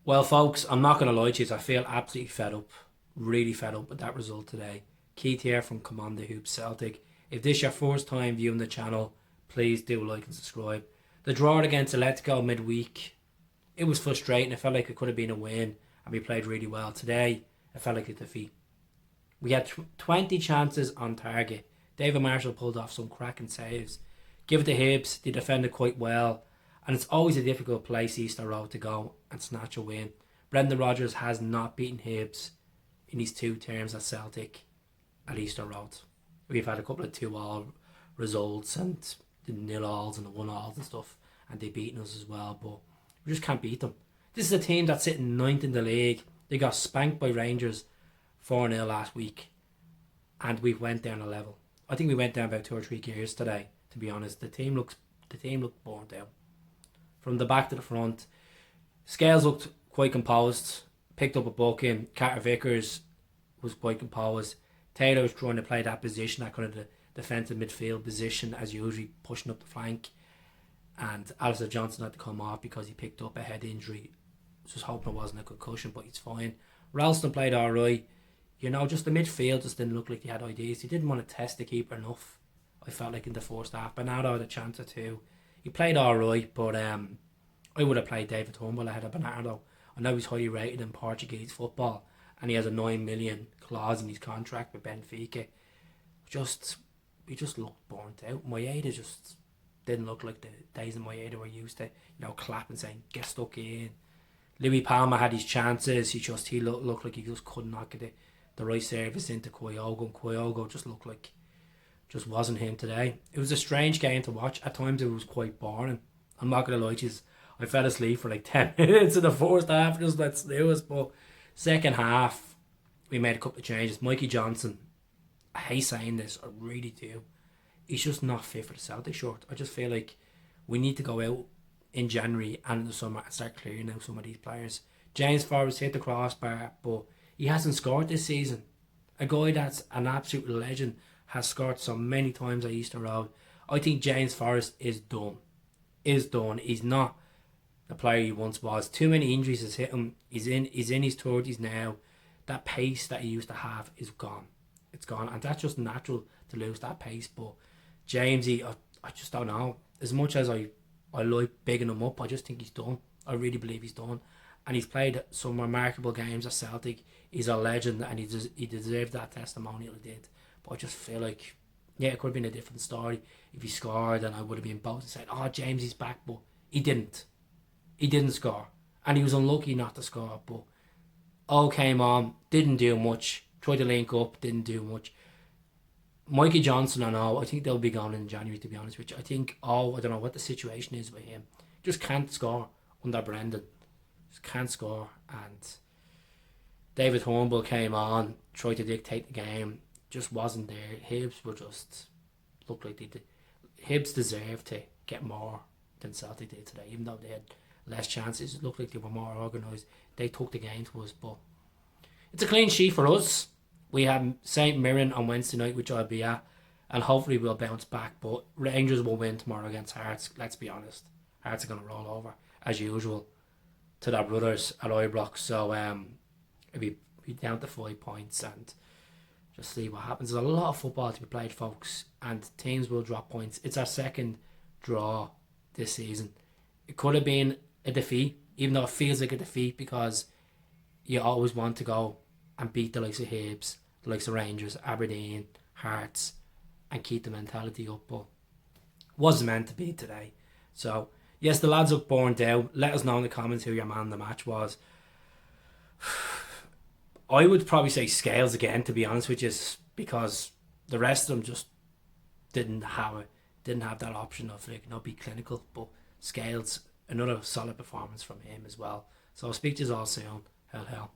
Well, folks, I'm not going to lie to you. I feel absolutely fed up. Really fed up with that result today. Keith here from Commander Hoops Celtic. If this is your first time viewing the channel, please do like and subscribe. The draw against Atletico midweek, it was frustrating. It felt like it could have been a win and we played really well. Today, it felt like a defeat. We had 20 chances on target. David Marshall pulled off some cracking saves. Give it to Hibs, they defended quite well. And it's always a difficult place, Easter Road, to go and snatch a win. Brendan Rodgers has not beaten Hibs in his 2 terms at Celtic at Easter Road. We've had a couple of 2-all results and the 0-alls and the 1-alls and stuff, and they've beaten us as well, but we just can't beat them. This is a team that's sitting 9th in the league. They got spanked by Rangers 4-0 last week, and we went down a level. I think we went down about 2 or 3 gears today, to be honest. The team looked burnt out. From the back to the front, Scales looked quite composed, picked up a booking. Carter Vickers was quite composed. Taylor was trying to play that position, that kind of the defensive midfield position as usually, pushing up the flank. And Alistair Johnson had to come off because he picked up a head injury. Just hoping it wasn't a concussion, but he's fine. Ralston played alright. You know, just the midfield just didn't look like they had ideas. He didn't want to test the keeper enough, I felt like, in the first half. Bernardo had a chance or two. He played alright, but I would have played David Humble ahead of Bernardo. I know he's highly rated in Portuguese football, and he has a 9 million clause in his contract with Benfica. He just looked burnt out. Maeda just didn't look like the days of Maeda were used to, clap and saying, get stuck in. Louis Palmer had his chances. He looked like he just could not get the right service into Kyogo, and Kyogo just looked like just wasn't him today. It was a strange game to watch. At times it was quite boring. I'm not going to lie to you. I fell asleep for like 10 minutes in the first half. Just let's do it. But second half, we made a couple of changes. Mikey Johnson, I hate saying this, I really do. He's just not fit for the Celtic shirt. I just feel like we need to go out in January and in the summer and start clearing out some of these players. James Forrest hit the crossbar, but he hasn't scored this season. A guy that's an absolute legend has scored so many times at Easter Road. I think James Forrest is done. He's not the player he once was. Too many injuries has hit him. He's in his 30s now. That pace that he used to have is gone. It's gone, and that's just natural to lose that pace. But Jamesy, I just don't know. As much as I like bigging him up, I just think he's done. I really believe he's done. And he's played some remarkable games at Celtic. He's a legend, and he deserved that testimonial he did. But I just feel like, yeah, it could have been a different story if he scored, and I would have been both and said, oh, James, he's back. But he didn't. He didn't score. And he was unlucky not to score. But all came on, didn't do much. Tried to link up, didn't do much. Mikey Johnson, I think they'll be gone in January, to be honest with you. I think, I don't know what the situation is with him. Just can't score under Brendan. Just can't score. And David Humble came on, tried to dictate the game. Just wasn't there. Hibs were just, looked like they did. Hibs deserved to get more than Celtic did today, even though they had less chances. It looked like they were more organised. They took the game to us, but it's a clean sheet for us. We have St Mirren on Wednesday night, which I'll be at, and hopefully we'll bounce back. But Rangers will win tomorrow against Hearts. Let's be honest, Hearts are going to roll over as usual to their brothers at Ibrox. So it'll be down to 5 points and just see what happens. There's a lot of football to be played, folks, and teams will drop points. It's our second draw this season. It could have been a defeat, even though it feels like a defeat, because you always want to go and beat the likes of Hibs, the likes of Rangers, Aberdeen, Hearts, and keep the mentality up. But wasn't meant to be today. So yes, the lads look burnt out. Let us know in the comments who your man of the match was. I would probably say Scales again, to be honest with you, because the rest of them just didn't have that option of be clinical. But Scales, another solid performance from him as well. So I'll speak to you all soon. Hell.